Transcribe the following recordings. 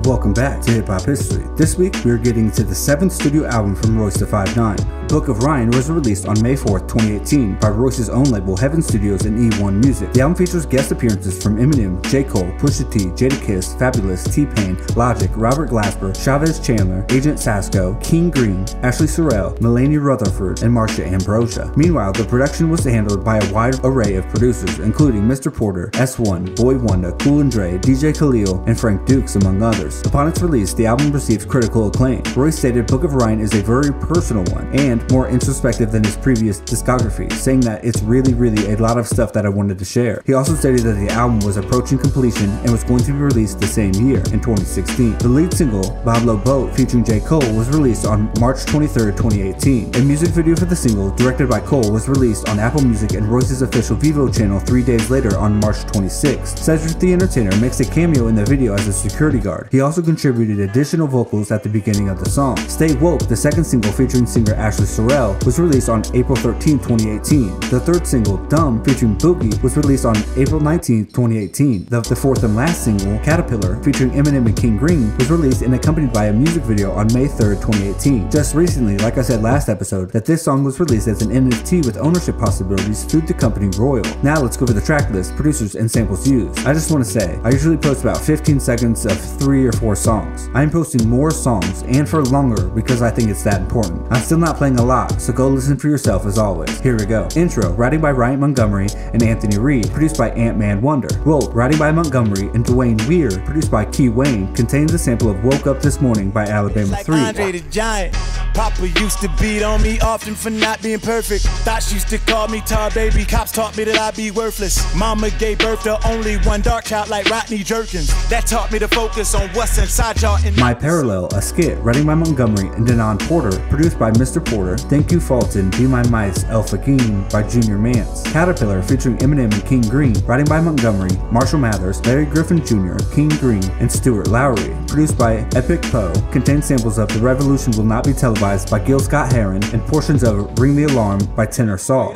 Welcome back to Hip Hop History. This week we are getting to the 7th studio album from Royce the 5'9". Book of Ryan was released on May 4th, 2018 by Royce's own label Heaven Studios and E1 Music. The album features guest appearances from Eminem, J. Cole, Pusha T, Jadakiss, Fabulous, T-Pain, Logic, Robert Glasper, Chavez Chandler, Agent Sasco, King Green, Ashley Sorrell, Mulaney Rutherford, and Marsha Ambrosia. Meanwhile, the production was handled by a wide array of producers, including Mr. Porter, S1, Boy Wonder, Cool and Dre, DJ Khalil, and Frank Dukes, among others. Upon its release, the album received critical acclaim. Royce stated Book of Ryan is a very personal one and more introspective than his previous discography, saying that it's really a lot of stuff that I wanted to share. He also stated that the album was approaching completion and was going to be released the same year, in 2016. The lead single, Boblo Boat, featuring J. Cole, was released on March 23rd, 2018. A music video for the single, directed by Cole, was released on Apple Music and Royce's official Vivo channel 3 days later on March 26th. Cedric the Entertainer makes a cameo in the video as a security guard. He also contributed additional vocals at the beginning of the song. Stay Woke, the second single featuring singer Ashley Sorrell, was released on April 13, 2018. The third single, Dumb, featuring Boogie, was released on April 19, 2018. The fourth and last single, Caterpillar, featuring Eminem and King Green, was released and accompanied by a music video on May 3, 2018. Just recently, like I said last episode, that this song was released as an NFT with ownership possibilities through the company Royal. Now let's go over the track list, producers, and samples used. I just want to say, I usually post about 15 seconds of 3 or 4 songs. I am posting more songs and for longer because I think it's that important. I'm still not playing a lot, so go listen for yourself as always. Here we go. Intro, writing by Ryan Montgomery and Anthony Reed, produced by Ant-Man Wonder. Woke, writing by Montgomery and Dwayne Weir, produced by Key Wayne, contains a sample of Woke Up This Morning by Alabama 3. Andre the Giant. Papa used to beat on me often for not being perfect. Thoughts used to call me tar baby. Cops taught me that I'd be worthless. Mama gave birth to only one dark child like Rodney Jerkins. That taught me to focus on what's inside y'all. My Parallel, a skit, writing by Montgomery and Denon Porter, produced by Mr. Porter. Thank You Fulton, Be My Mice, El Fakim by Junior Mance. Caterpillar, featuring Eminem and King Green, writing by Montgomery, Marshall Mathers, Larry Griffin Jr., King Green, and Stuart Lowry. Produced by Epic Poe, contains samples of The Revolution Will Not Be Televised by Gil Scott-Heron and portions of Ring the Alarm by Tenor Saul.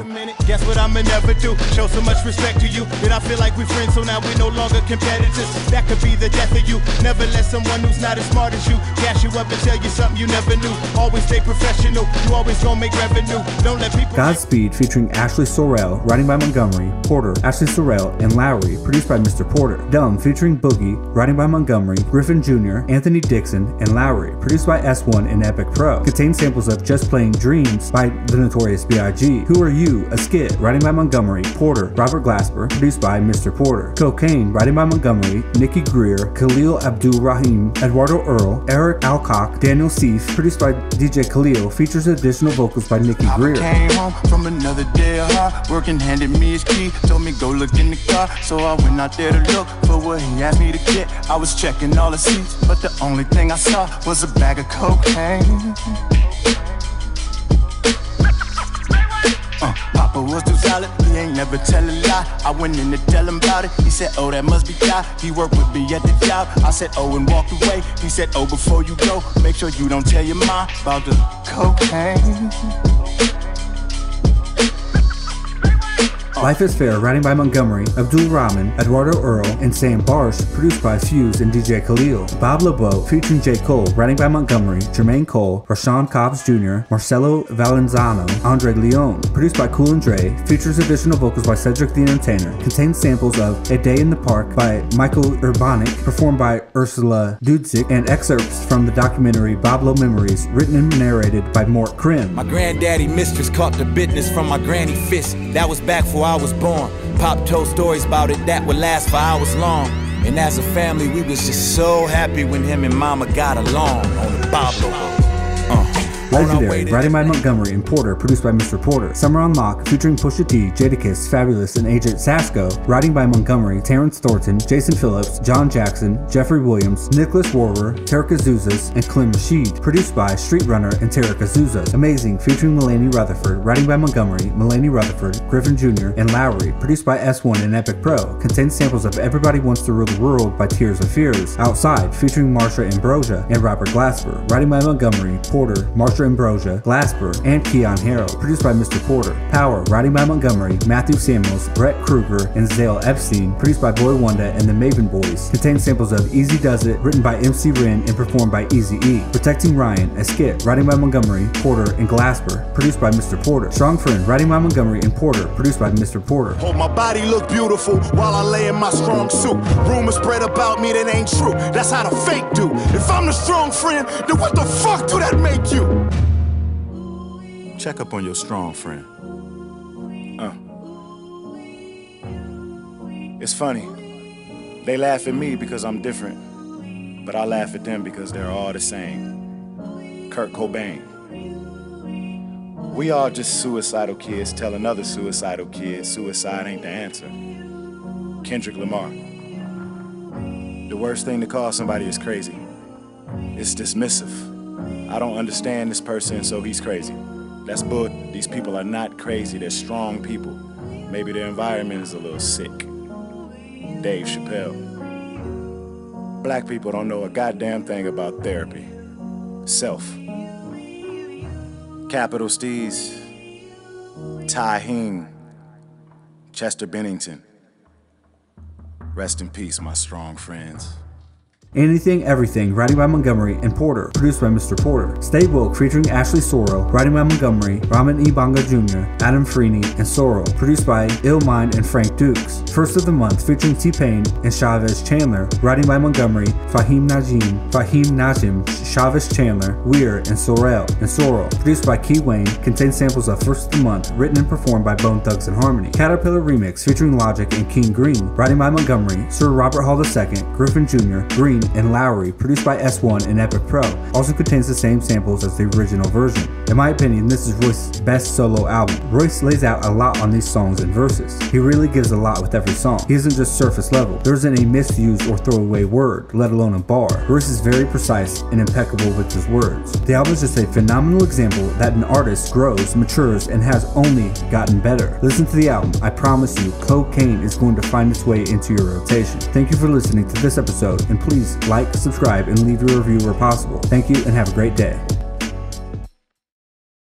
Guess what I'ma never do? Show so much respect to you that I feel like we're friends, so now we're no longer competitors. That could be the death of you. Never let someone who's not as smart as you gas you up and tell you something you never knew. Always stay professional. You always gonna make revenue. Don't let people. Godspeed, featuring Ashley Sorrell, writing by Montgomery, Porter, Ashley Sorrell, and Lowry, produced by Mr. Porter. Dumb, featuring Boogie, writing by Montgomery, Griffin Jr., Anthony Dixon, and Lowry, produced by S1 and Epic Pro. Contains samples of Just Playing Dreams by the Notorious B.I.G. Who Are You, a skit, writing by Montgomery, Porter, Robert Glasper, produced by Mr. Porter. Cocaine, writing by Montgomery, Nikki Greer, Khalil Abdul Rahim, Eduardo Earl, Eric Alcock, Daniel Seif, produced by DJ Khalil, features additional vocals by Nikki Greer. I came home from another day of hard working, handed me his key, told me go look in the car, so I went out there to look for what he asked me to get. I was checking all the seats, but the only thing I saw was a bag of cocaine. Papa was too solid, he ain't never tell a lie. I went in to tell him about it, he said, oh, that must be God. He worked with me at the job, I said, oh, and walked away. He said, oh, before you go, make sure you don't tell your mom about the cocaine. Life is Fair, writing by Montgomery, Abdul Rahman, Eduardo Earl, and Sam Barsh, produced by Fuse and DJ Khalil. Boblo Boat, featuring J. Cole, writing by Montgomery, Jermaine Cole, Rashawn Cobbs Jr., Marcelo Valenzano, Andre Leon, produced by Cool and Dre, features additional vocals by Cedric the Entertainer, contains samples of A Day in the Park by Michael Urbanic, performed by Ursula Dudzik, and excerpts from the documentary Boblo Memories, written and narrated by Mort Krim. My granddaddy mistress caught the business from my granny fist. That was back before I was born. Pop told stories about it that would last for hours long. And as a family, we was just so happy when him and mama got along on the Boblo. Legendary, writing by Montgomery and Porter, produced by Mr. Porter. Summer on Lock, featuring Pusha T, Jadakiss, Fabulous, and Agent Sasco, writing by Montgomery, Terrence Thornton, Jason Phillips, John Jackson, Jeffrey Williams, Nicholas Warwer, Tarek Azuzas, and Clem Rashid, produced by Street Runner and Tarek Azuzas. Amazing, featuring Mulaney Rutherford, writing by Montgomery, Mulaney Rutherford, Griffin Jr., and Lowry, produced by S1 and Epic Pro. Contains samples of Everybody Wants to Rule the World by Tears of Fears. Outside, featuring Marsha Ambrosia and Robert Glasper, writing by Montgomery, Porter, Marsha Mr. Ambrosia, Glasper, and Keon Harrow, produced by Mr. Porter. Power, writing by Montgomery, Matthew Samuels, Brett Krueger, and Zale Epstein, produced by Boy Wonder and the Maven Boys. Contains samples of Easy Does It, written by MC Ren and performed by Eazy-E. Protecting Ryan, a skit, writing by Montgomery, Porter, and Glasper, produced by Mr. Porter. Strong Friend, writing by Montgomery and Porter, produced by Mr. Porter. Hold my body look beautiful while I lay in my strong suit. Rumors spread about me that ain't true. That's how the fake do. If I'm the strong friend, then what the fuck do that make you? Check up on your strong friend. It's funny. They laugh at me because I'm different, but I laugh at them because they're all the same. Kurt Cobain. We all just suicidal kids telling other suicidal kids suicide ain't the answer. Kendrick Lamar. The worst thing to call somebody is crazy. It's dismissive. I don't understand this person, so he's crazy. That's bull. These people are not crazy. They're strong people. Maybe their environment is a little sick. Dave Chappelle. Black people don't know a goddamn thing about therapy. Self. Capital Steez. Ty Hing. Chester Bennington. Rest in peace, my strong friends. Anything, Everything, writing by Montgomery and Porter, produced by Mr. Porter. Stay Woke, featuring Ashley Sorrell, writing by Montgomery, Ramen Ibanga Jr., Adam Freeney, and Sorrell, produced by Illmind and Frank Dukes. First of the Month, featuring T-Pain and Chavez Chandler, writing by Montgomery, Fahim Najim, Chavez Chandler, Weir, and Sorrell, produced by Key Wayne, contains samples of First of the Month, written and performed by Bone Thugs and Harmony. Caterpillar Remix, featuring Logic and King Green, writing by Montgomery, Sir Robert Hall II, Griffin Jr., Green, and Lowry, produced by S1 and Epic Pro, also contains the same samples as the original version. In my opinion, this is Royce's best solo album. Royce lays out a lot on these songs and verses. He really gives a lot with every song. He isn't just surface level. There isn't a misused or throwaway word, let alone a bar. Royce is very precise and impeccable with his words. The album is just a phenomenal example that an artist grows, matures, and has only gotten better. Listen to the album. I promise you, Cocaine is going to find its way into your rotation. Thank you for listening to this episode, and please like, subscribe, and leave your review where possible. Thank you and have a great day.